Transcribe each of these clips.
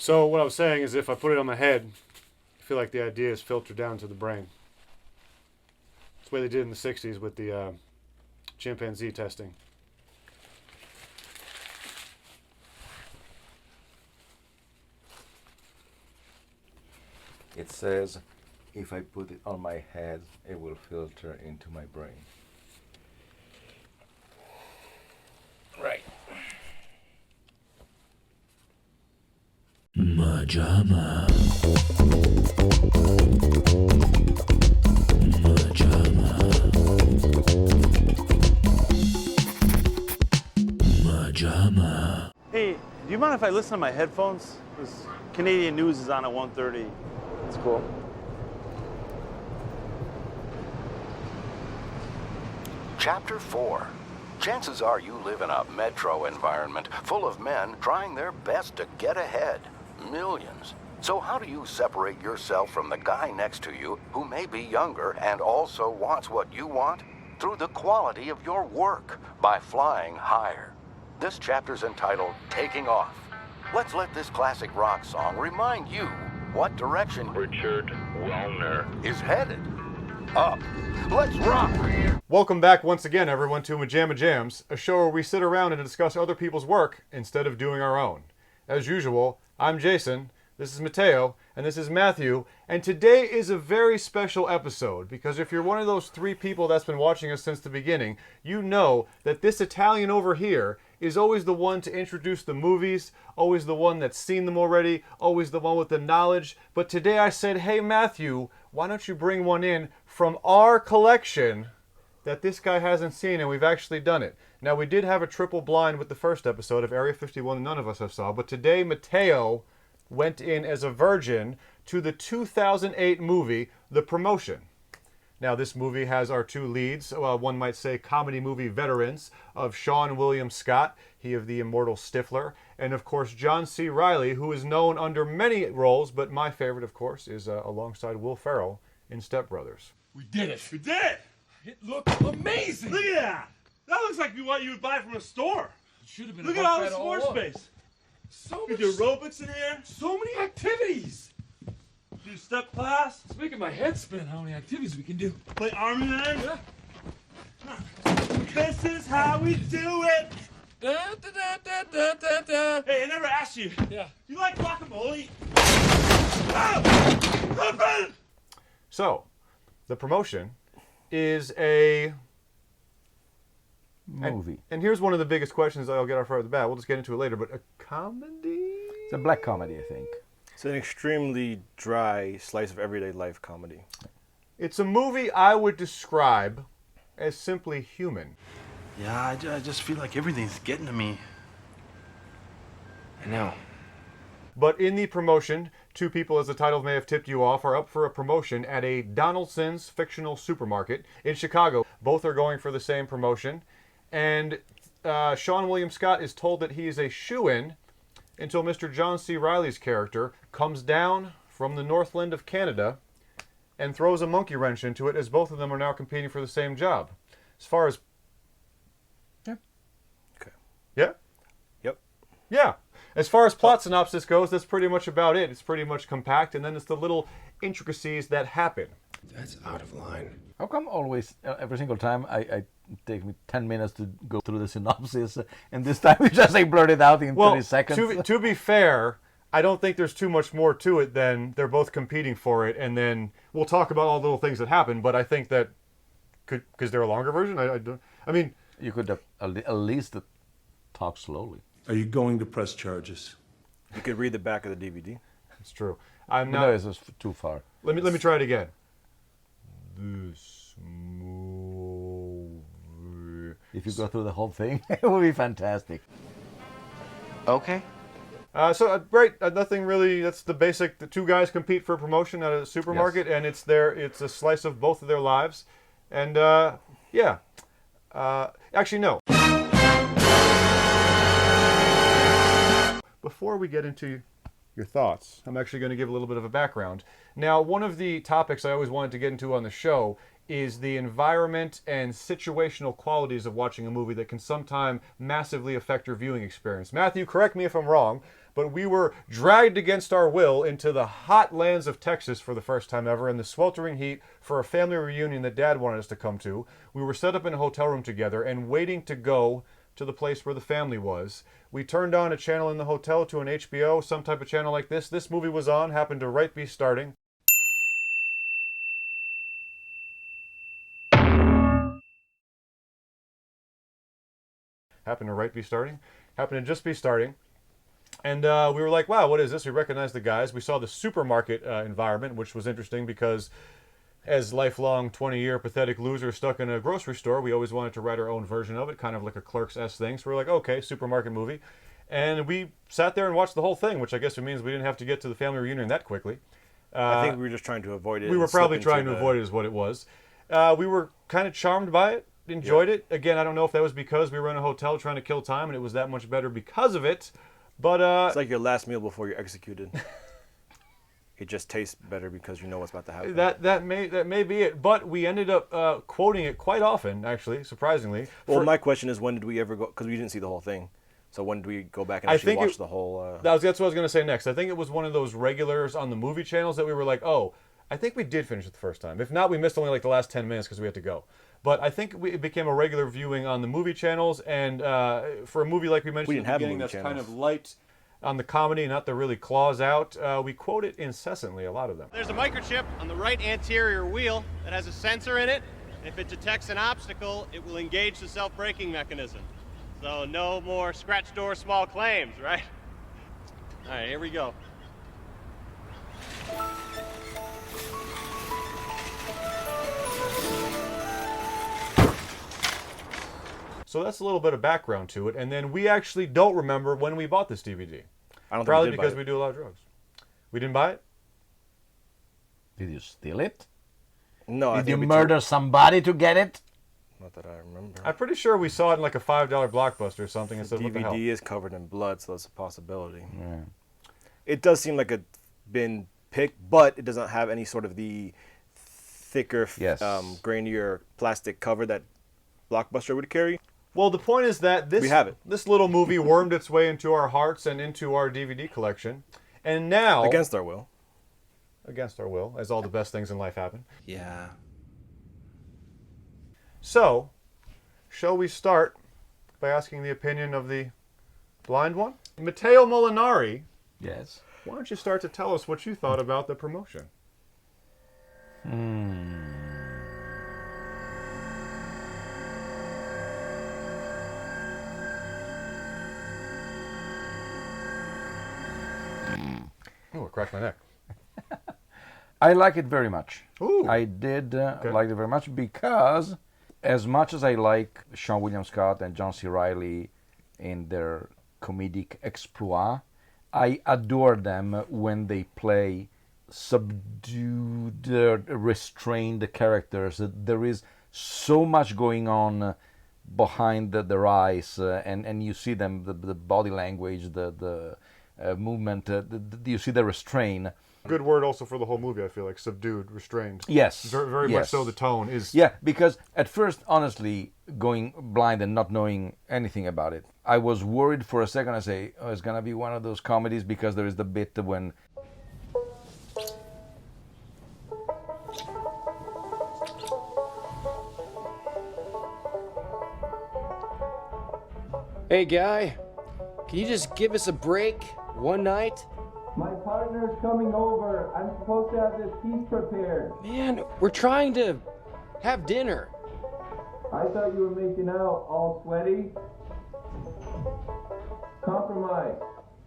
So what I was saying is if I put it on my head, I feel like the ideas filter down to the brain. That's the way they did in the 60s with the chimpanzee testing. It says, if I put it on my head, it will filter into my brain. Right. MaJaMa. MaJaMa. MaJaMa. Hey, do you mind if I listen to my headphones? This Canadian news is on at 1:30. It's cool. Chapter 4. Chances are you live in a metro environment full of men trying their best to get ahead. Millions. So how do you separate yourself from the guy next to you who may be younger and also wants what you want? Through the quality of your work, by flying higher. This chapter's entitled Taking Off. Let's let this classic rock song remind you what direction Richard Wellner is headed. Up. Let's rock! Welcome back once again, everyone, to MaJaMa Jams, a show where we sit around and discuss other people's work instead of doing our own. As usual, I'm Jason, this is Mateo, and this is Matthew, and today is a very special episode, because if you're one of those three people that's been watching us since the beginning, you know that this Italian over here is always the one to introduce the movies, always the one that's seen them already, always the one with the knowledge. But today I said, hey Matthew, why don't you bring one in from our collection that this guy hasn't seen, and we've actually done it. Now, we did have a triple blind with the first episode of Area 51 that none of us have saw, but today Mateo went in as a virgin to the 2008 movie, The Promotion. Now, this movie has our two leads, one might say comedy movie veterans, of Sean William Scott, he of the immortal Stifler, and of course John C. Reilly, who is known under many roles, but my favorite, of course, is alongside Will Ferrell in Step Brothers. We did it. We did it! It looked amazing. Look at that! That looks like what you would buy from a store. It should have been. Look a at all the buffet sports along. space. So We much. do aerobics in here. So many activities. Do step class. It's making my head spin. How many activities we can do? Play Army Man. Yeah. This is how we do it. Da, da, da, da, da, da, da. Hey, I never asked you. Yeah. You like guacamole? Ah! So, The Promotion is a Movie. And here's one of the biggest questions that I'll get off right off the bat. We'll just get into it later, but a comedy? It's a black comedy, I think. It's an extremely dry slice of everyday life comedy. It's a movie I would describe as simply human. Yeah, I just feel like everything's getting to me. I know. But in The Promotion, two people, as the title may have tipped you off, are up for a promotion at a Donaldson's fictional supermarket in Chicago. Both are going for the same promotion. And Sean William Scott is told that he is a shoo-in until Mr. John C. Reilly's character comes down from the Northland of Canada and throws a monkey wrench into it, as both of them are now competing for the same job. As far as... Yeah. Okay. Yeah? Yep. Yeah. As far as plot synopsis goes, that's pretty much about it. It's pretty much compact, and then it's the little intricacies that happen. That's out of line. How come always, every single time, I take me 10 minutes to go through the synopsis, and this time you just blurt it out in 30 seconds? To be fair, I don't think there's too much more to it than they're both competing for it, and then we'll talk about all the little things that happen, but I think that, because they're a longer version, I mean... You could have at least talk slowly. Are you going to press charges? You could read the back of the DVD. It's true. I'm No, not... it's just too far. Let me try it again. This movie... If you go through the whole thing, it would be fantastic. Okay. Nothing really. That's the basic. The two guys compete for promotion at a supermarket, and it's a slice of both of their lives, and yeah. Actually, no. Before we get into your thoughts, I'm actually going to give a little bit of a background. Now, one of the topics I always wanted to get into on the show is the environment and situational qualities of watching a movie that can sometimes massively affect your viewing experience. Matthew, correct me if I'm wrong, but we were dragged against our will into the hot lands of Texas for the first time ever in the sweltering heat for a family reunion that Dad wanted us to come to. We were set up in a hotel room together and waiting to go to the place where the family was. We turned on a channel in the hotel to an HBO, some type of channel like this. This movie was on, happened to right be starting. Happened to just be starting. And we were like, wow, what is this? We recognized the guys. We saw the supermarket environment, which was interesting because as lifelong 20-year pathetic losers stuck in a grocery store, we always wanted to write our own version of it, kind of like a Clerks-esque thing. So we're like, okay, supermarket movie. And we sat there and watched the whole thing, which I guess means we didn't have to get to the family reunion that quickly. I think we were just trying to avoid it. We were probably trying to avoid it is what it was. We were kind of charmed by it, enjoyed it. Again, I don't know if that was because we were in a hotel trying to kill time and it was that much better because of it. But it's like your last meal before you're executed. It just tastes better because you know what's about to happen. That may be it. But we ended up quoting it quite often, actually, surprisingly. Well, my question is, when did we ever go? Because we didn't see the whole thing. So when did we go back and actually watch the whole? That's what I was going to say next. I think it was one of those regulars on the movie channels that we were like, oh, I think we did finish it the first time. If not, we missed only like the last 10 minutes because we had to go. But I think it became a regular viewing on the movie channels. And for a movie like we mentioned at the beginning, that's kind of light on the comedy, not to really claws out, we quote it incessantly, a lot of them. There's a microchip on the right anterior wheel that has a sensor in it. If it detects an obstacle, it will engage the self-braking mechanism. So no more scratch door small claims, right? All right, here we go. So that's a little bit of background to it, and then we actually don't remember when we bought this DVD. I don't Probably think because we do a lot of drugs. We didn't buy it? Did you steal it? No, I Did think you murder somebody to get it? Not that I remember. I'm pretty sure we saw it in like a $5 Blockbuster or something. And The said, what the hell? DVD is covered in blood, so that's a possibility. Yeah. It does seem like it's been picked, but it doesn't have any sort of the thicker, grainier plastic cover that Blockbuster would carry. Well, the point is that We have it. this little movie wormed its way into our hearts and into our DVD collection. And now... Against our will. Against our will, as all the best things in life happen. Yeah. So, shall we start by asking the opinion of the blind one? Matteo Molinari. Yes. Why don't you start to tell us what you thought about the promotion? Oh, it cracked my neck. I like it very much. Ooh. I did like it very much because as much as I like Sean William Scott and John C. Reilly in their comedic exploit, I adore them when they play subdued, restrained characters. There is so much going on behind their eyes, and you see them, the body language, the movement, you see the restraint. Good word also for the whole movie, I feel like. Subdued, restrained. Yes. Very much so the tone is... Yeah, because at first, honestly, going blind and not knowing anything about it, I was worried for a second. I say, oh, it's going to be one of those comedies because there is the bit when... Hey, guy, can you just give us a break one night? My partner's coming over. I'm supposed to have this piece prepared. Man, we're trying to have dinner. I thought you were making out all sweaty. Compromise.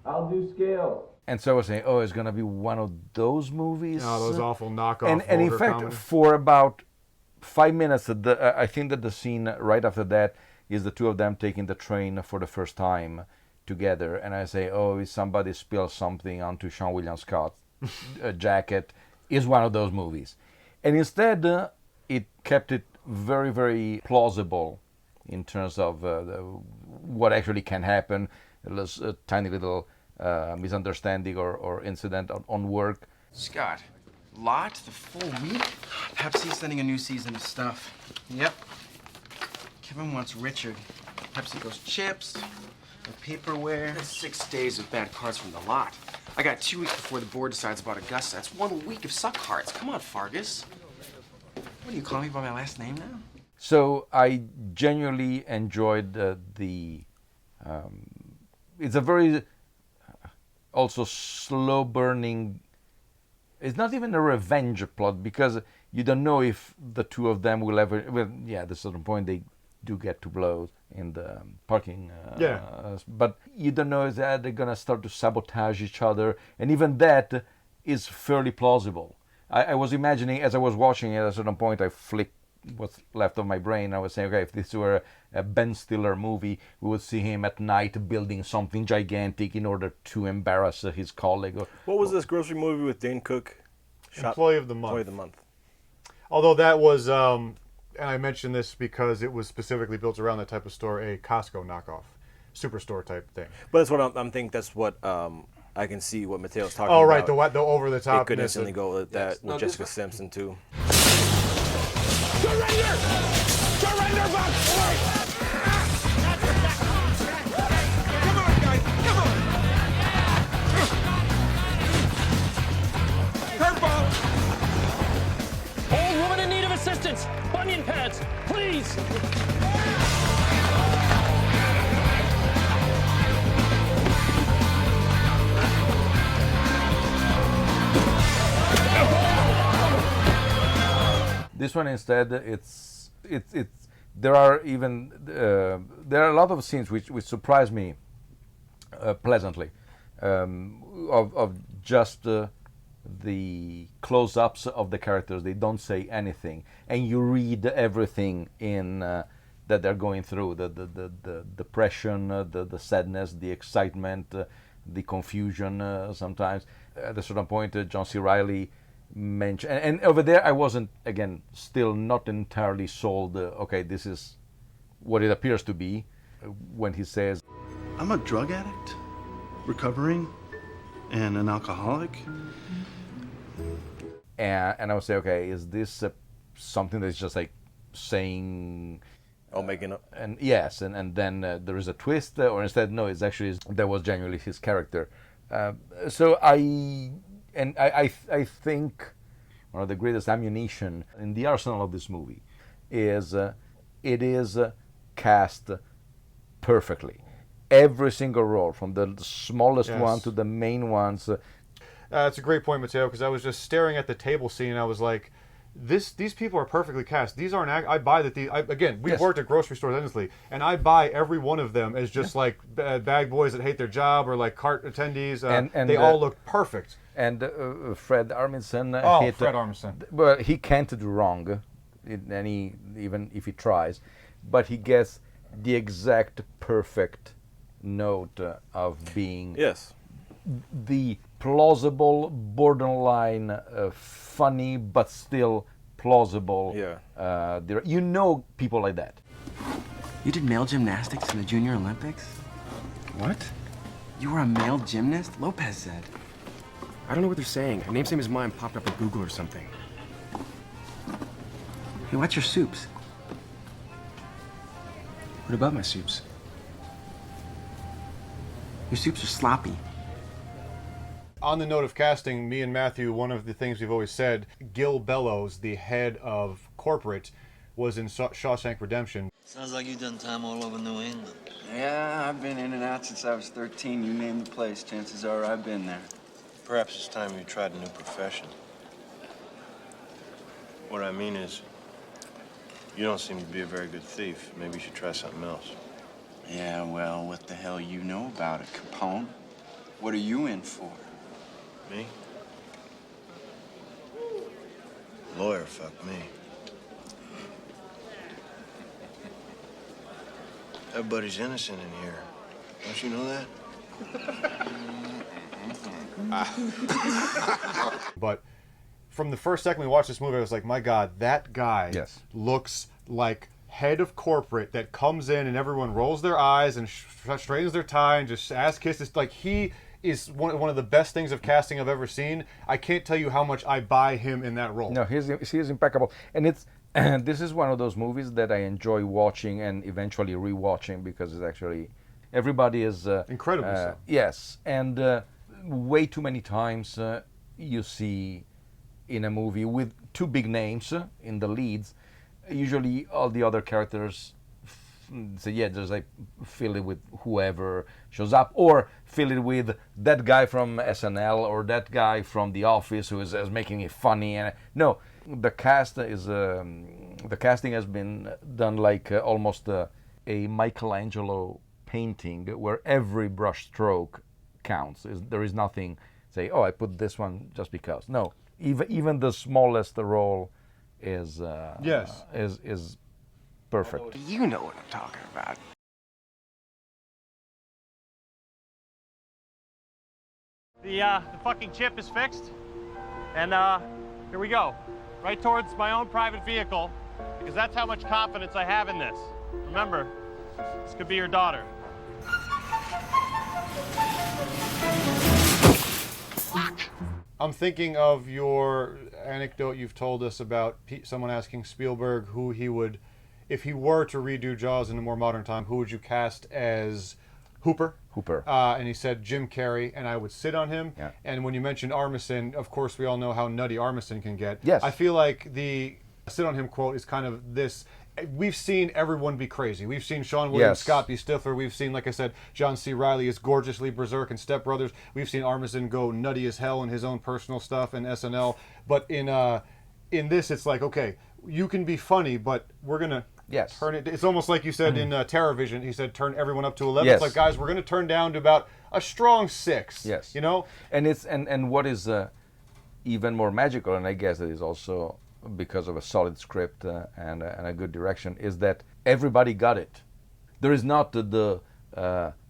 I'll do scales. And so I was saying, oh, it's going to be one of those movies. Oh, those awful knockoff And in fact, comedy. for about 5 minutes, I think that the scene right after that is the two of them taking the train for the first time together, and I say, oh, if somebody spills something onto Sean William Scott's jacket, is one of those movies. And instead, it kept it very, very plausible in terms of what actually can happen. There's a tiny little misunderstanding or incident on work. Scott, lot? The full week? Pepsi's sending a new season of stuff. Yep. Kevin wants Richard. Pepsi goes chips, the paperware. That's 6 days of bad cards from the lot. I got 2 weeks before the board decides about Augusta. That's 1 week of suck cards. Come on, Fargus. What, do you call me by my last name now? So I genuinely enjoyed it's a very also slow burning. It's not even a revenge plot because you don't know if the two of them will ever. Well, yeah, at a certain point they do get to blows in the parking. But you don't know if they're gonna start to sabotage each other, and even that is fairly plausible. I was imagining as I was watching it at a certain point, I flicked what's left of my brain. I was saying, okay, if this were a Ben Stiller movie, we would see him at night building something gigantic in order to embarrass his colleague. What was this grocery movie with Dane Cook? Employee of the Month. Employee of the Month. Although that was, and I mentioned this because it was specifically built around that type of store, a Costco knockoff, superstore type thing. But that's what I'm thinking. That's what I can see what Mateo's talking about. Oh, right, the over the top. It could instantly go with that with Jessica Simpson too. Surrender! Surrender, Buck! Come on, guys! Come on! Curveball! Old woman in need of assistance! Bunion pads, please! This one instead, it's there are even there are a lot of scenes which surprise me pleasantly of just the close-ups of the characters. They don't say anything, and you read everything in that they're going through: the depression, the sadness, the excitement, the confusion. Sometimes at a certain point, John C. Reilly mentioned, and over there I wasn't, again, still not entirely sold. Okay, this is what it appears to be when he says, I'm a drug addict, recovering, and an alcoholic. And I would say, okay, is this something that's just like saying, making up? And yes, and then there is a twist, or instead, no, it's actually that was genuinely his character. So I think one of the greatest ammunition in the arsenal of this movie is it is cast perfectly. Every single role, from the smallest one to the main ones. That's a great point, Mateo, because I was just staring at the table scene and I was like, these people are perfectly cast. These aren't. I buy that. We've worked at grocery stores endlessly, and I buy every one of them as just like bag boys that hate their job or like cart attendees. And they all look perfect. And Fred Armisen. Fred Armisen. Well, he can't do wrong, even if he tries, but he gets the exact perfect note of being the plausible, borderline, funny, but still plausible. You know people like that. You did male gymnastics in the Junior Olympics? What? You were a male gymnast? Lopez said. I don't know what they're saying. Her name, same as mine, popped up at Google or something. Hey, what's your soups? What about my soups? Your soups are sloppy. On the note of casting, me and Matthew, one of the things we've always said, Gil Bellows, the head of corporate, was in Shawshank Redemption. Sounds like you've done time all over New England. Yeah, I've been in and out since I was 13. You name the place, chances are I've been there. Perhaps it's time you tried a new profession. What I mean is, you don't seem to be a very good thief. Maybe you should try something else. Yeah, well, what the hell you know about it, Capone? What are you in for? Me? Lawyer, fuck me. Everybody's innocent in here. Don't you know that? But from the first second we watched this movie, I was like, my God, that guy looks like head of corporate that comes in and everyone rolls their eyes and straightens their tie and just ass kisses. Like, he is one of the best things of casting I've ever seen. I can't tell you how much I buy him in that role. No, he's impeccable, and this is one of those movies that I enjoy watching and eventually rewatching because it's actually everybody is incredibly so. Yes, and way too many times you see in a movie with two big names in the leads, usually all the other characters say, yeah, just like fill it with whoever shows up, or fill it with that guy from SNL or that guy from The Office who is making it funny. And no, the casting has been done like almost a Michelangelo painting where every brush stroke counts. There is nothing say, oh, I put this one just because. No, even the smallest role is perfect. You know what I'm talking about. The fucking chip is fixed, and here we go, right towards my own private vehicle, because that's how much confidence I have in this. Remember, this could be your daughter. I'm thinking of your anecdote you've told us about someone asking Spielberg who he would, if he were to redo Jaws in a more modern time, who would you cast as Hooper? And he said Jim Carrey, and I would sit on him. Yeah. And when you mentioned Armisen, of course we all know how nutty Armisen can get. Yes. I feel like the sit on him quote is kind of this. We've seen everyone be crazy. We've seen Sean William Scott be Stifler. We've seen, like I said, John C. Reilly is gorgeously berserk in Step Brothers. We've seen Armisen go nutty as hell in his own personal stuff in SNL. But in this, it's like, okay, you can be funny, but we're gonna turn it. It's almost like you said in TerrorVision. He said turn everyone up to 11. Yes. It's like, guys, we're gonna turn down to about a strong 6. Yes. You know. And it's and what is even more magical, and I guess it is also because of a solid script and a good direction, is that everybody got it. There is not the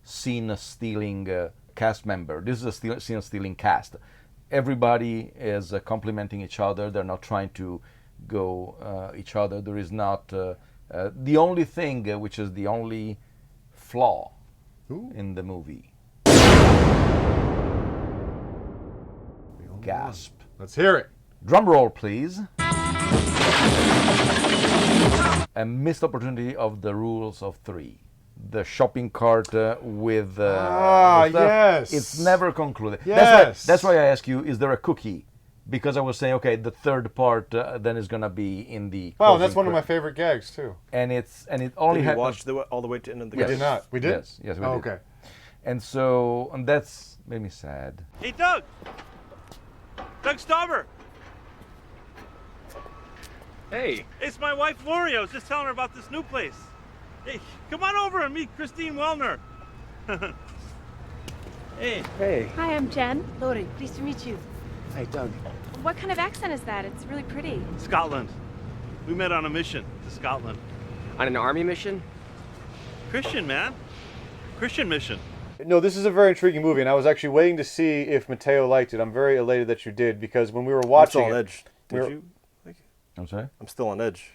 scene-stealing cast member. This is a scene-stealing cast. Everybody is complimenting each other. They're not trying to go each other. There is not the only thing which is the only flaw in the movie. Gasp. Let's hear it. Drum roll, please. A missed opportunity of the rules of 3. The shopping cart with stuff. Yes. It's never concluded. Yes. That's why I ask you, is there a cookie? Because I was saying, okay, the third part then is going to be in the Wow, that's one of my favorite gags too. And it only Did we watch all the way to the end of the We did not. We did? Yes, we did. did. Okay. And that's made me sad. Hey, Doug! Doug Stauber! Hey. It's my wife, Lori. I was just telling her about this new place. Hey, come on over and meet Christine Wellner. Hey. Hey. Hi, I'm Jen. Lori, pleased to meet you. Hey, Doug. What kind of accent is that? It's really pretty. Scotland. We met on a mission to Scotland. On an army mission? Christian, man. Christian mission. No, this is a very intriguing movie, and I was actually waiting to see if Matteo liked it. I'm very elated that you did, because when we were watching I'm still on edge. Did you? I'm sorry? I'm still on edge.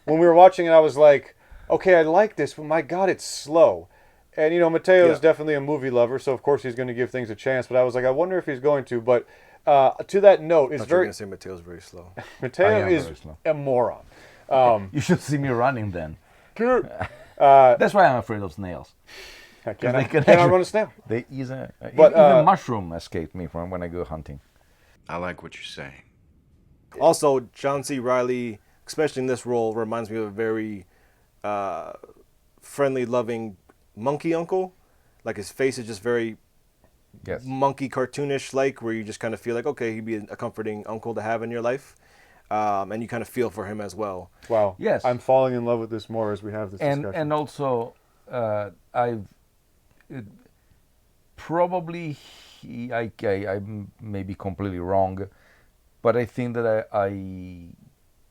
When we were watching it, I was like, okay, I like this, but my God, it's slow. And, you know, Matteo is definitely a movie lover, so of course he's going to give things a chance, but I was like, I wonder if he's going to. But to that note, it's very... I was going to say Matteo's very slow. Matteo is a moron. You should see me running then. That's why I'm afraid of snails. Can I run a snail? Even mushroom escaped me from when I go hunting. I like what you're saying. Also, John C. Reilly, especially in this role, reminds me of a very friendly, loving monkey uncle. Like, his face is just very monkey cartoonish, like, where you just kind of feel like, okay, he'd be a comforting uncle to have in your life. And you kind of feel for him as well. Wow. Yes. I'm falling in love with this more as we have this discussion. And also, I may be completely wrong, but I think that I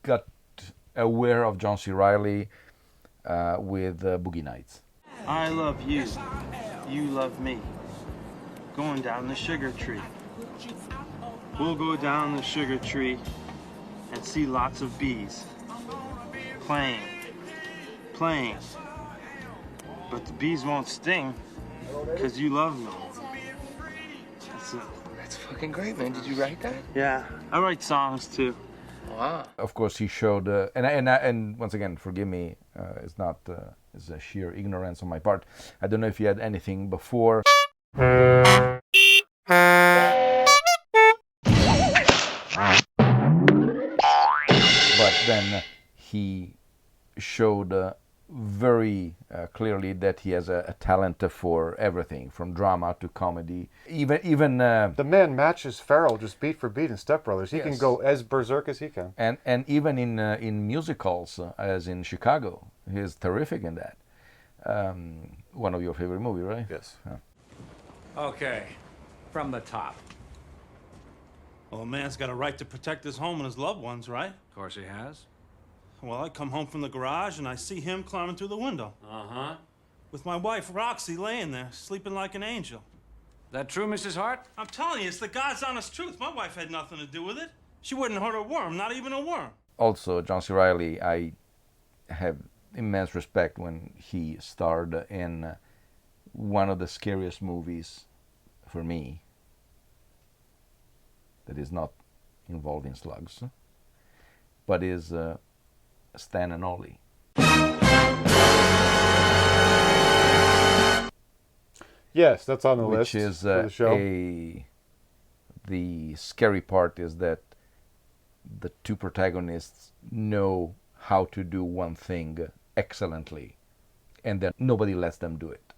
got aware of John C. Reilly with Boogie Nights. I love you. You love me. Going down the sugar tree. We'll go down the sugar tree and see lots of bees. Playing. But the bees won't sting because you love me. That's fucking great, man. Did you write that? Yeah, I write songs too. Wow. Of course, he showed, and once again, forgive me, it's not, it's a sheer ignorance on my part. I don't know if he had anything before. But then he showed very clearly that he has a talent for everything, from drama to comedy. Even the man matches Farrell just beat for beat in Step Brothers. He Yes. can go as berserk as he can. And even in musicals, as in Chicago, he's terrific in that. One of your favorite movies, right? Yes. Yeah. Okay, from the top. Well, a man's got a right to protect his home and his loved ones, right? Of course he has. Well, I come home from the garage and I see him climbing through the window. Uh-huh. With my wife, Roxy, laying there, sleeping like an angel. That true, Mrs. Hart? I'm telling you, it's the God's honest truth. My wife had nothing to do with it. She wouldn't hurt a worm, not even a worm. Also, John C. Reilly, I have immense respect when he starred in one of the scariest movies for me that is not involving slugs, but is Stan and Ollie. Yes, that's on the Which list is for the show. The scary part is that the two protagonists know how to do one thing excellently, and then nobody lets them do it.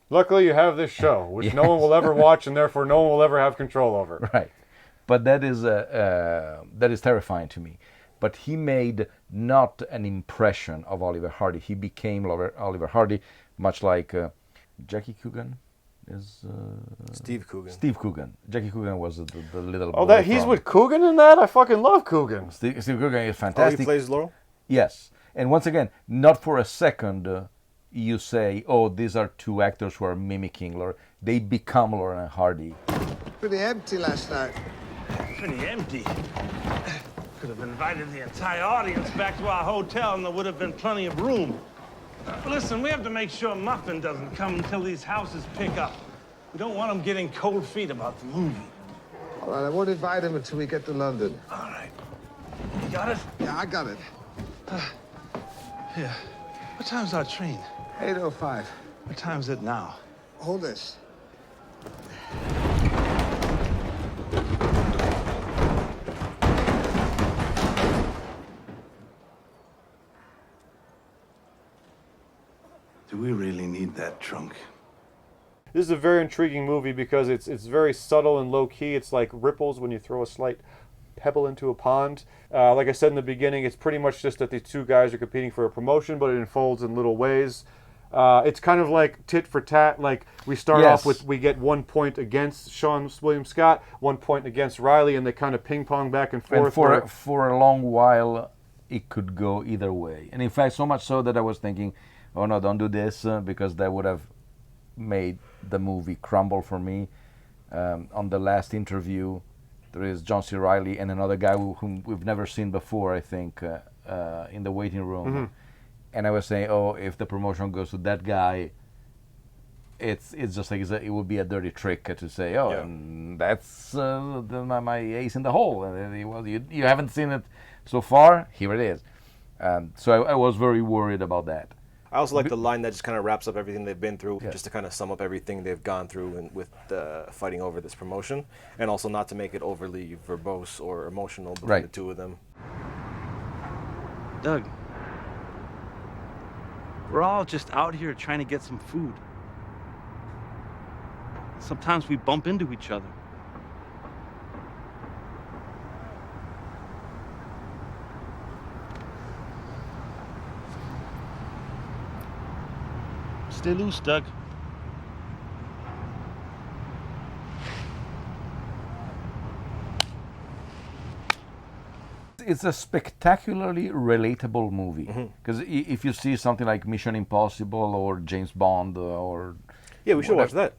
Luckily, you have this show, which no one will ever watch, and therefore no one will ever have control over. Right, but that is terrifying to me. But he made not an impression of Oliver Hardy. He became Oliver Hardy, much like Jackie Coogan is. Steve Coogan. Steve Coogan. Jackie Coogan was the little. Oh, boy that he's from- with Coogan in that? I fucking love Coogan. Steve Coogan is Oh, fantastic. he plays Laurel? Yes, and once again, not for a second you say, "Oh, these are two actors who are mimicking Laurel." They become Laurel and Hardy. Pretty empty last night. Pretty empty. Could have invited the entire audience back to our hotel and there would have been plenty of room. Listen, we have to make sure Muffin doesn't come until these houses pick up. We don't want him getting cold feet about the movie. All right, I won't invite him until we get to London. All right. You got it? Yeah, I got it. Here. What time's our train? 8:05. What time's it now? Hold this. Do we really need that trunk? This is a very intriguing movie because it's very subtle and low key. It's like ripples when you throw a slight pebble into a pond. Like I said in the beginning, it's pretty much just that these two guys are competing for a promotion, but it unfolds in little ways. It's kind of like tit for tat. Like we start Yes. off with, we get 1 point against Sean William Scott, 1 point against Riley, and they kind of ping pong back and forth. And for a long while, it could go either way. And in fact, so much so that I was thinking, oh no, don't do this, because that would have made the movie crumble for me. On the last interview, there is John C. Reilly and another guy whom we've never seen before, I think, in the waiting room. Mm-hmm. And I was saying, oh, if the promotion goes to that guy, it's just like it would be a dirty trick to say, oh, that's my ace in the hole. And well, you haven't seen it so far. Here it is. So I was very worried about that. I also like the line that just kind of wraps up everything they've been through, just to kind of sum up everything they've gone through and with fighting over this promotion, and also not to make it overly verbose or emotional between the two of them. Doug, we're all just out here trying to get some food. Sometimes we bump into each other. Stay loose, Doug. It's a spectacularly relatable movie, because if you see something like Mission Impossible or James Bond or yeah, we should watch that.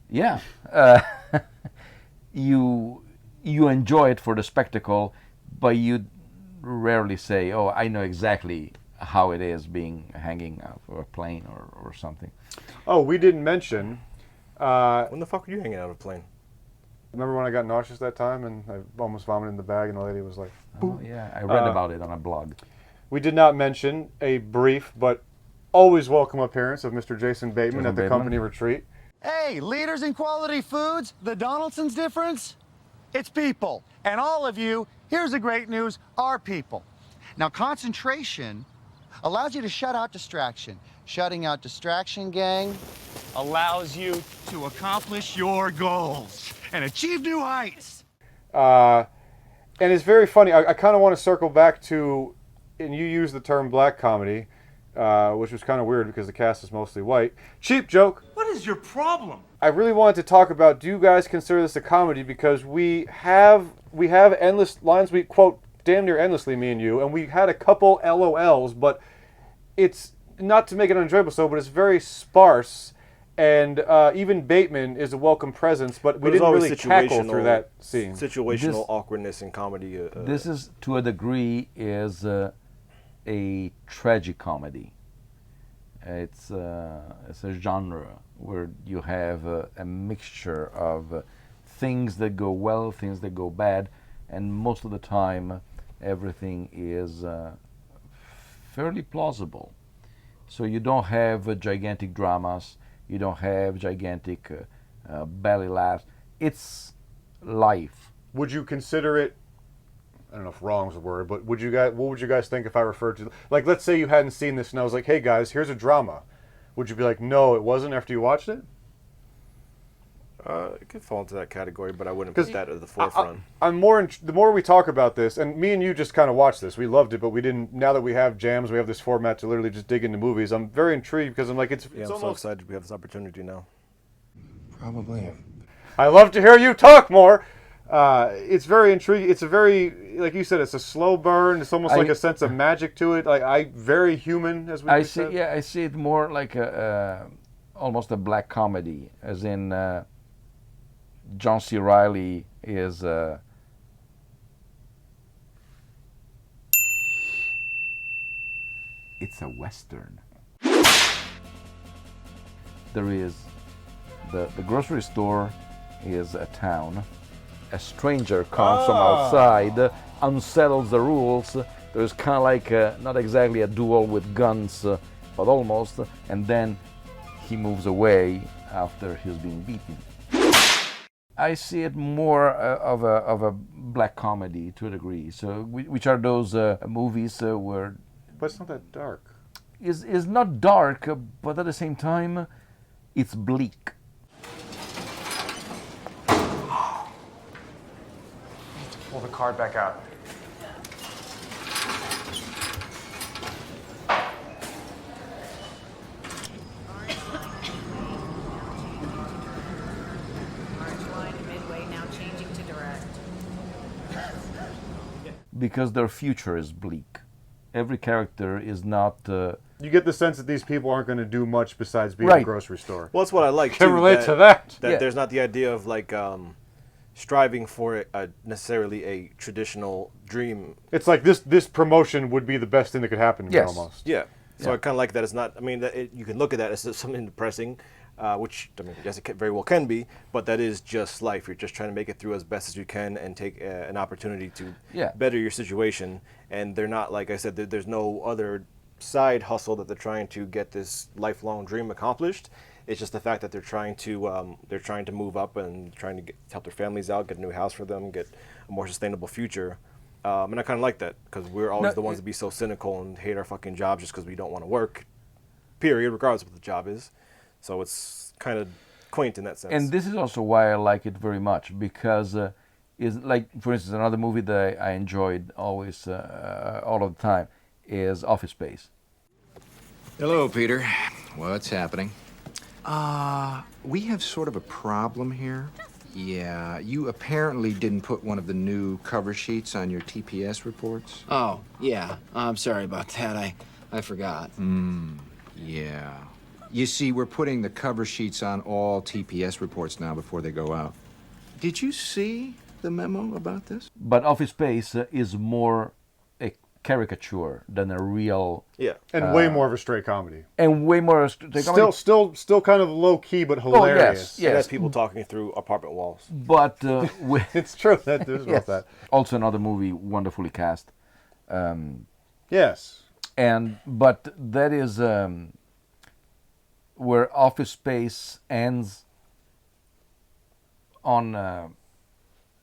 Yeah, you enjoy it for the spectacle, but you rarely say, "Oh, I know exactly how it is being hanging off of a plane or something." Oh, we didn't mention. When the fuck were you hanging out of a plane? Remember when I got nauseous that time and I almost vomited in the bag and the lady was like, "Oh yeah, I read about it on a blog." We did not mention a brief but always welcome appearance of Mr. Jason Bateman at the company retreat. Hey, leaders in quality foods, the Donaldson's difference? It's people. And all of you, here's the great news, are people. Now, concentration allows you to shut out distraction. Shutting out distraction, gang, allows you to accomplish your goals and achieve new heights. And it's very funny. I kind of want to circle back to, and you use the term black comedy, which was kind of weird because the cast is mostly white. Cheap joke. What is your problem? I really wanted to talk about, do you guys consider this a comedy? Because we have endless lines we quote damn near endlessly, me and you, and we had a couple LOLs, but it's not to make it unenjoyable, but it's very sparse, and even Bateman is a welcome presence, but we didn't really cackle through that scene. Situational awkwardness in comedy. This is, to a degree, is a tragic comedy. It's a genre where you have a mixture of things that go well, things that go bad, and most of the time everything is fairly plausible. So you don't have gigantic dramas, you don't have gigantic belly laughs. It's life. Would you consider it, I don't know if wrong is a word, but what would you guys think if I referred to, like, let's say you hadn't seen this and I was like, hey guys, here's a drama. Would you be like, no, it wasn't after you watched it? It could fall into that category, but I wouldn't put that at the forefront. I'm more. The more we talk about this, and me and you just kind of watched this. We loved it, but we didn't. Now that we have jams, we have this format to literally just dig into movies. I'm very intrigued because I'm like, it's I'm so excited we have this opportunity now. Probably. I love to hear you talk more. It's very intriguing. It's a very, like you said, it's a slow burn. It's almost like a sense of magic to it. Like very human, as we said. Yeah, I see it more like almost a black comedy, as in John C. Reilly is. It's a western. There is the grocery store is a town. A stranger comes from outside, unsettles the rules. There's kind of like not exactly a duel with guns, but almost. And then he moves away after he's been beaten. I see it more of a black comedy to a degree. So, which are those movies where? But it's not that dark. Is not dark, but at the same time, it's bleak. Pull the card back out. Because their future is bleak. Every character is not. You get the sense that these people aren't going to do much besides be in a grocery store. Well, that's what I like. Can relate to that. That there's not the idea of like striving for necessarily a traditional dream. It's like this promotion would be the best thing that could happen to me almost. Yeah. So I kind of like that. It's not. I mean, you can look at that as something depressing, which I mean, yes, it very well can be. But that is just life. You're just trying to make it through as best as you can and take an opportunity to better your situation. And they're not, like I said, there's no other side hustle that they're trying to get this lifelong dream accomplished. It's just the fact that they're trying to move up and trying to help their families out, get a new house for them, get a more sustainable future. And I kind of like that because we're always the ones to be so cynical and hate our fucking jobs just because we don't want to work, period, regardless of what the job is. So it's kind of quaint in that sense. And this is also why I like it very much because is like, for instance, another movie that I enjoyed always, all of the time, is Office Space. Hello, Peter. What's happening? We have sort of a problem here. Yeah, you apparently didn't put one of the new cover sheets on your TPS reports. Oh, yeah. I'm sorry about that. I forgot. Yeah. You see, we're putting the cover sheets on all TPS reports now before they go out. Did you see the memo about this? But Office Space is more a caricature than a real. Yeah, and way more of a straight comedy. And way more comedy. Still kind of low key, but hilarious. Oh, yes. It has people talking through apartment walls. But it's true. That is about that. Also, another movie wonderfully cast. Yes. But that is where Office Space ends on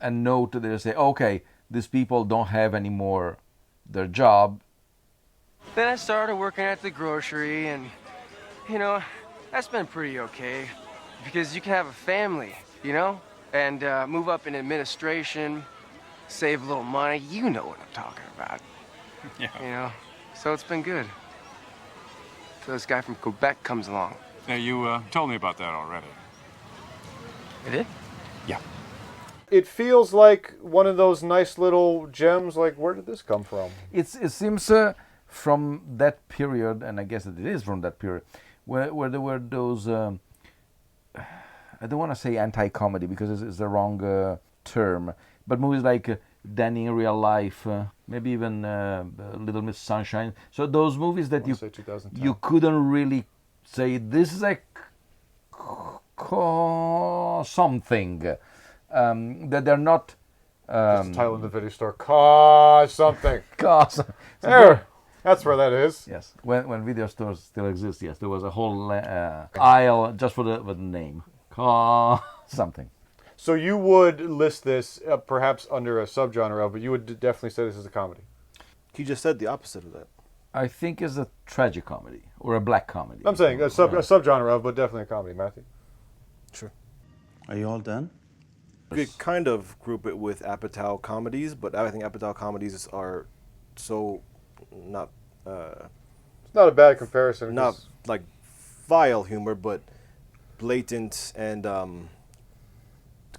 a note that they say, okay, these people don't have anymore their job. Then I started working at the grocery, and, you know, that's been pretty okay. Because you can have a family, you know? And move up in administration, save a little money. You know what I'm talking about. Yeah. You know? So it's been good. So this guy from Quebec comes along. Now, you told me about that already. I did? Yeah. It feels like one of those nice little gems. Like, where did this come from? It seems from that period, and I guess that it is from that period, where there were those. I don't want to say anti-comedy because it's the wrong term, but movies like Danny in Real Life, maybe even Little Miss Sunshine. So those movies that you couldn't really say this is a something. That they're not. Just the title in the video store. Cause something. Cause. There. That's where that is. Yes. When video stores still exist, yes, there was a whole aisle just for the name. Cause something. So you would list this perhaps under a subgenre of, but you would definitely say this is a comedy. He just said the opposite of that. I think it's a tragic comedy or a black comedy. I'm saying a subgenre of, but definitely a comedy. Matthew. Sure. Are you all done? You could kind of group it with Apatow comedies, but I think Apatow comedies are so not. It's not a bad comparison. Not like vile humor, but blatant and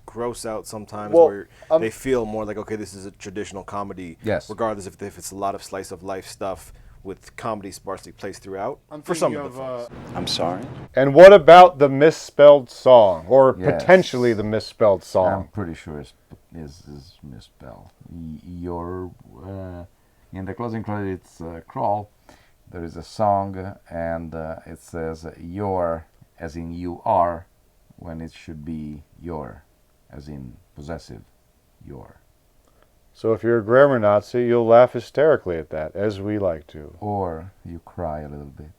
gross out sometimes, where they feel more like, okay, this is a traditional comedy. Yes. Regardless if it's a lot of slice of life stuff with comedy sparsely placed throughout. For some of the films. I'm sorry? And what about the misspelled song, or potentially the misspelled song? I'm pretty sure it's misspelled. Your in the closing credits crawl, there is a song, and it says "your" as in you are, when it should be "your" as in possessive, your. So if you're a grammar Nazi, you'll laugh hysterically at that, as we like to. Or you cry a little bit.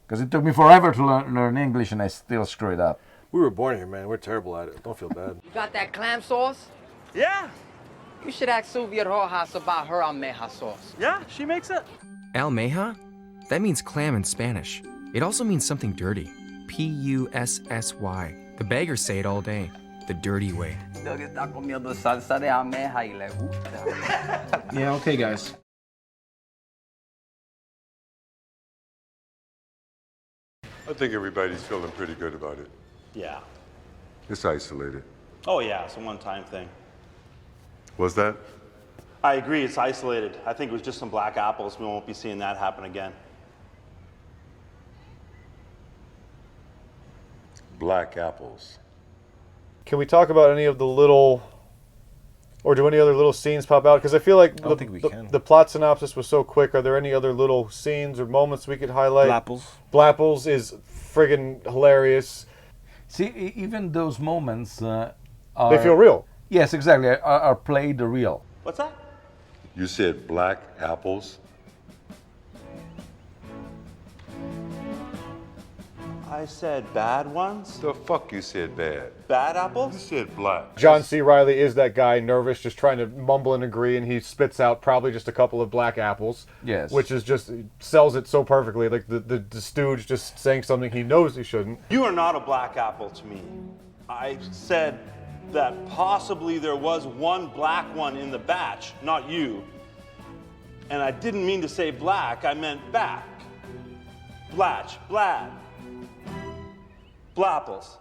Because it took me forever to learn English, and I still screw it up. We were born here, man. We're terrible at it. Don't feel bad. You got that clam sauce? Yeah. You should ask Sylvia Rojas about her almeja sauce. Yeah, she makes it. Almeja? That means clam in Spanish. It also means something dirty. P-U-S-S-Y. The beggars say it all day. The dirty way. Yeah, okay, guys. I think everybody's feeling pretty good about it. Yeah. It's isolated. Oh, yeah, it's a one-time thing. Was that? I agree, it's isolated. I think it was just some black apples. We won't be seeing that happen again. Black apples. Can we talk about any of the little, or do any other little scenes pop out? Because I feel like the plot synopsis was so quick. Are there any other little scenes or moments we could highlight? Blapples is friggin' hilarious. See, even those moments they feel real. Yes, exactly. Are played real. What's that? You said black apples? I said bad ones? The fuck you said bad? Bad apples? You said black. John C. Reilly is that guy, nervous, just trying to mumble and agree, and he spits out probably just a couple of black apples. Yes. Which is just, sells it so perfectly, like the stooge just saying something he knows he shouldn't. You are not a black apple to me. I said that possibly there was one black one in the batch, not you. And I didn't mean to say black, I meant back. Blatch, blad. Blapples.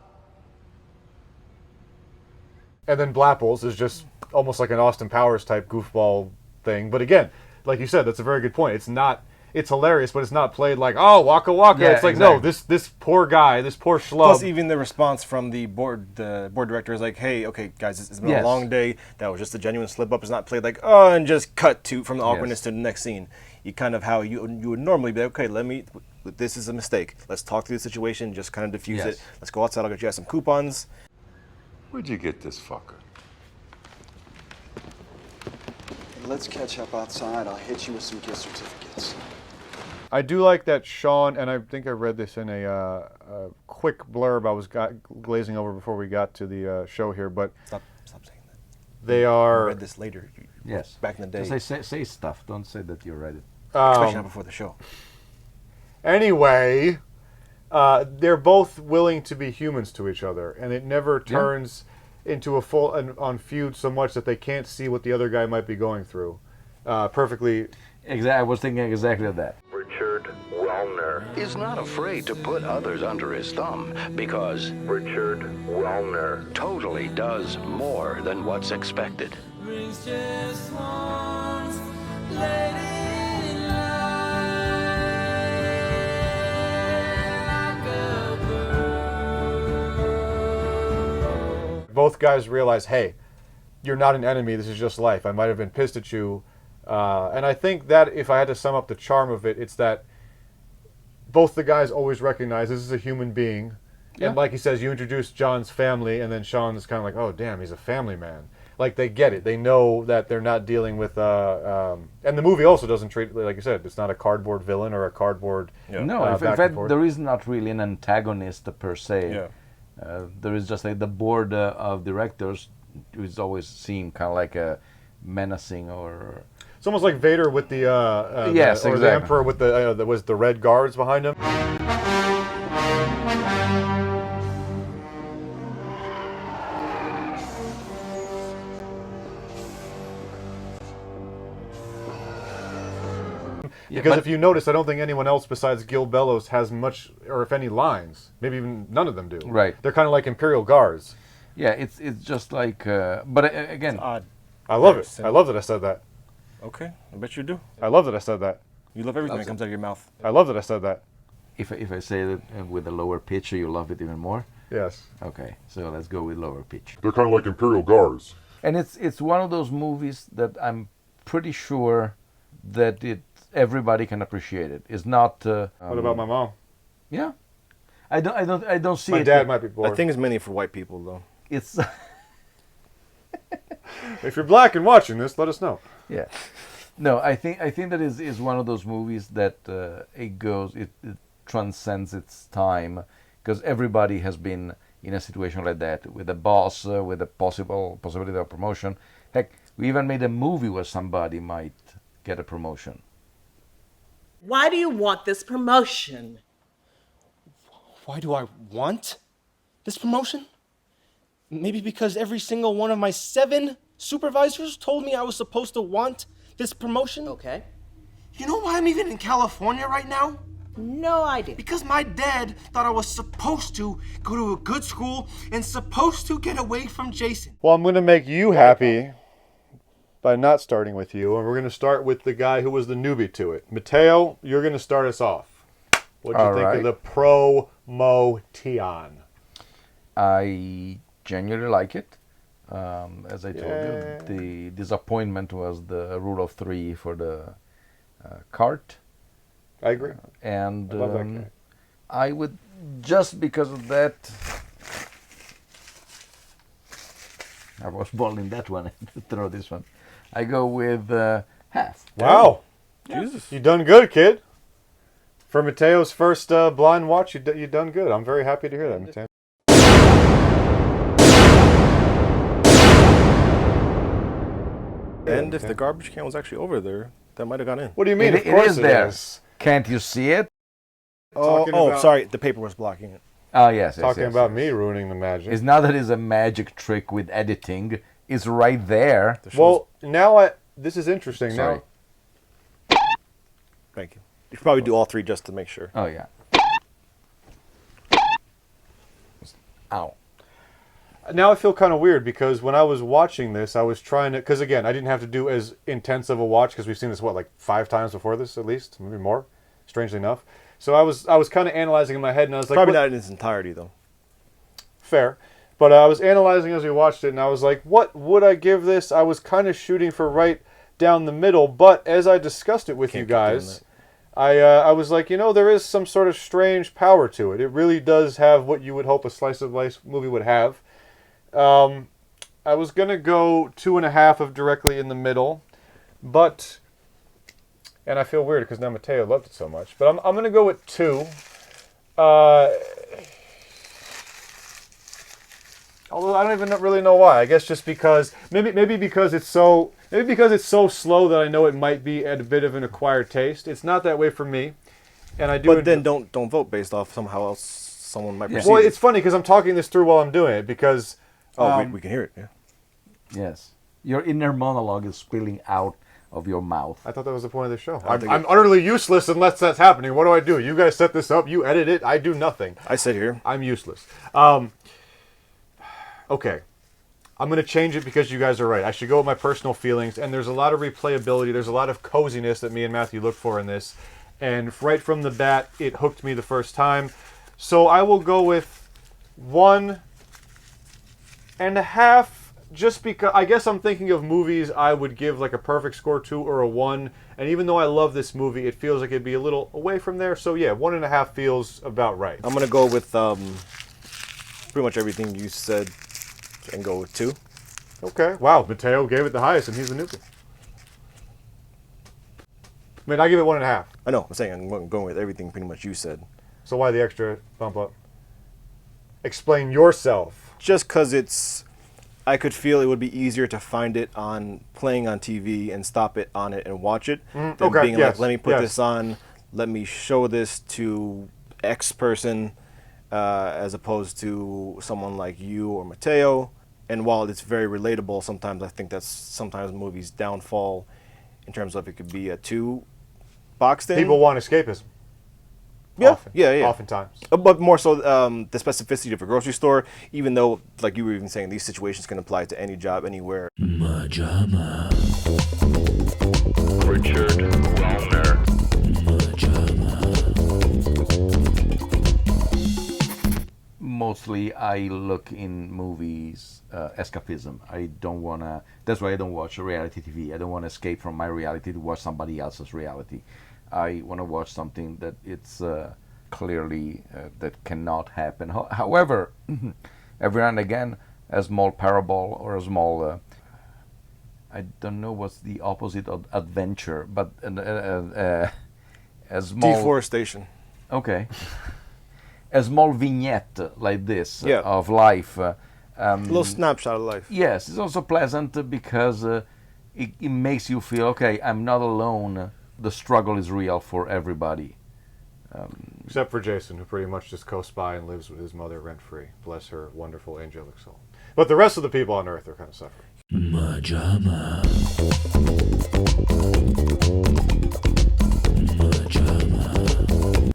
And then Blapples is just almost like an Austin Powers type goofball thing. But again, like you said, that's a very good point. It's not it's hilarious, but it's not played like, oh, waka waka. Yeah, it's like, exactly. no, this poor guy, this poor schlub. Plus, even the response from the board director is like, "Hey, okay, guys, it's been a long day. That was just a genuine slip up. It's not played like, oh, and just cut to from the awkwardness to the next scene. You kind of how you would normally be like, okay, this is a mistake. Let's talk through the situation, just kind of diffuse it. Let's go outside. I'll get you guys some coupons." Where'd you get this fucker? Let's catch up outside. I'll hit you with some gift certificates. I do like that Sean, and I think I read this in a quick blurb I was glazing over before we got to the show here, but stop saying that. They are. I read this later. Yes. Back in the day. Just say stuff. Don't say that you read it. Especially not before the show. Anyway, they're both willing to be humans to each other, and it never turns into a full on feud so much that they can't see what the other guy might be going through. Perfectly. I was thinking exactly of that. Richard Wellner is not afraid to put others under his thumb because Richard Wellner totally does more than what's expected. Both guys realize, hey, you're not an enemy. This is just life. I might have been pissed at you. And I think that if I had to sum up the charm of it, it's that both the guys always recognize this is a human being. Yeah. And like he says, you introduce John's family, and then Sean is kind of like, oh, damn, he's a family man. Like, they get it. They know that they're not dealing with... and the movie also doesn't treat, like you said, it's not a cardboard villain or a cardboard... No, in fact, there is not really an antagonist per se. Yeah. There is just like the board of directors is always seen kind of like a menacing or... It's almost like Vader with the... yes, or exactly. the Emperor with the red guards behind him. Because if you notice, I don't think anyone else besides Gil Bellows has much, or if any, lines. Maybe even none of them do. Right. They're kind of like Imperial Guards. Yeah, it's just like... but again... It's odd. I love it. I love that I said that. Okay, I bet you do. I love that I said that. You love everything that comes out of your mouth. I love that I said that. If I say that with a lower pitch, you love it even more? Yes. Okay, so let's go with lower pitch. They're kind of like Imperial Guards. And it's one of those movies that I'm pretty sure that everybody can appreciate it. It's not... what about my mom? Yeah. I don't see my it... dad might be bored. I think it's mainly for white people, though. It's... If you're black and watching this, let us know. Yeah. No, I think that is one of those movies that it transcends its time, because everybody has been in a situation like that with a boss, with a possibility of promotion. Heck, we even made a movie where somebody might get a promotion. Why do you want this promotion? Why do I want this promotion? Maybe because every single one of my 7 supervisors told me I was supposed to want this promotion? Okay. You know why I'm even in California right now? No idea. Because my dad thought I was supposed to go to a good school and supposed to get away from Jason. Well, I'm going to make you happy by not starting with you, and we're going to start with the guy who was the newbie to it. Mateo, you're going to start us off. What do you think of the promotion? I genuinely like it. As I told you, the disappointment was the rule of 3 for the cart. I agree. And I love that guy. I would, just because of that, I was balling that one to throw this one. I go with half. Wow. Yeah. Jesus. You done good, kid. For Mateo's first blind watch, you done good. I'm very happy to hear that, Mateo. And if the garbage can was actually over there, that might have gone in. What do you mean? It is there. Can't you see it? Sorry, the paper was blocking it. Oh, yes. Talking about me ruining the magic. It's not that it's a magic trick with editing. It's right there. Well, now this is interesting. Sorry. Now, thank you. You should probably do all 3 just to make sure. Oh, yeah. Ow. now I feel kind of weird because when I was watching this, I was trying to, because again, I didn't have to do as intense of a watch because we've seen this, like 5 times before this at least, maybe more, strangely enough. So I was kind of analyzing in my head and I was like... Probably not in its entirety though. Fair. But I was analyzing as we watched it and I was like, what would I give this? I was kind of shooting for right down the middle, but as I discussed it with you guys... I was like, there is some sort of strange power to it. It really does have what you would hope a slice of life movie would have. I was going to go 2.5 of directly in the middle, but, and I feel weird because now Mateo loved it so much, but I'm going to go with 2. Although I don't even really know why. I guess just because, maybe because it's so slow that I know it might be at a bit of an acquired taste. It's not that way for me, and I do. But then don't vote based off somehow else someone might perceive. Well, it's funny because I'm talking this through while I'm doing it because. We can hear it. Yeah. Yes, your inner monologue is spilling out of your mouth. I thought that was the point of the show. I'm utterly useless unless that's happening. What do? You guys set this up. You edit it. I do nothing. I sit here. I'm useless. Okay. I'm going to change it because you guys are right. I should go with my personal feelings, and there's a lot of replayability. There's a lot of coziness that me and Matthew look for in this, and right from the bat, it hooked me the first time. So I will go with 1.5, just because I guess I'm thinking of movies I would give like a perfect score to or a 1, and even though I love this movie, it feels like it'd be a little away from there. So yeah, 1.5 feels about right. I'm going to go with pretty much everything you said. And go with 2. Okay. Wow, Mateo gave it the highest, and he's the newbie. I mean, I give it 1.5. I know. I'm saying I'm going with everything pretty much you said. So why the extra bump up? Explain yourself. Just because I could feel it would be easier to find it playing on TV and stop it on it and watch it than being like, let me put this on, let me show this to X person, as opposed to someone like you or Mateo. And while it's very relatable, sometimes I think that's sometimes movies' downfall in terms of it could be a 2 box thing. People want escapism. Yeah, often. yeah. Oftentimes. But more so the specificity of a grocery store, even though, like you were even saying, these situations can apply to any job, anywhere. MaJaMa. Richard Wellner. Mostly I look in movies escapism. I don't want to, that's why I don't watch reality TV. I don't want to escape from my reality to watch somebody else's reality. I want to watch something that it's clearly that cannot happen. However, every now and again, a small parable or a small, I don't know what's the opposite of adventure, but a small... Deforestation. Okay. A small vignette like this of life. A little snapshot of life. Yes, it's also pleasant because it makes you feel, okay, I'm not alone. The struggle is real for everybody. Except for Jason, who pretty much just coasts by and lives with his mother rent-free. Bless her wonderful angelic soul. But the rest of the people on Earth are kind of suffering. MaJaMa.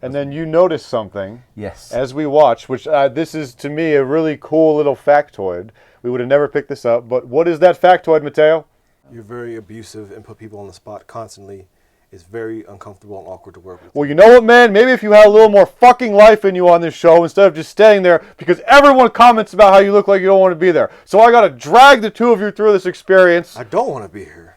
And then you notice something. Yes. As we watch, which this is to me a really cool little factoid. We would have never picked this up, but what is that factoid, Mateo? You're very abusive and put people on the spot constantly. It's very uncomfortable and awkward to work with. Well, you know what, man? Maybe if you had a little more fucking life in you on this show instead of just staying there, because everyone comments about how you look like you don't want to be there. So I got to drag the two of you through this experience. I don't want to be here.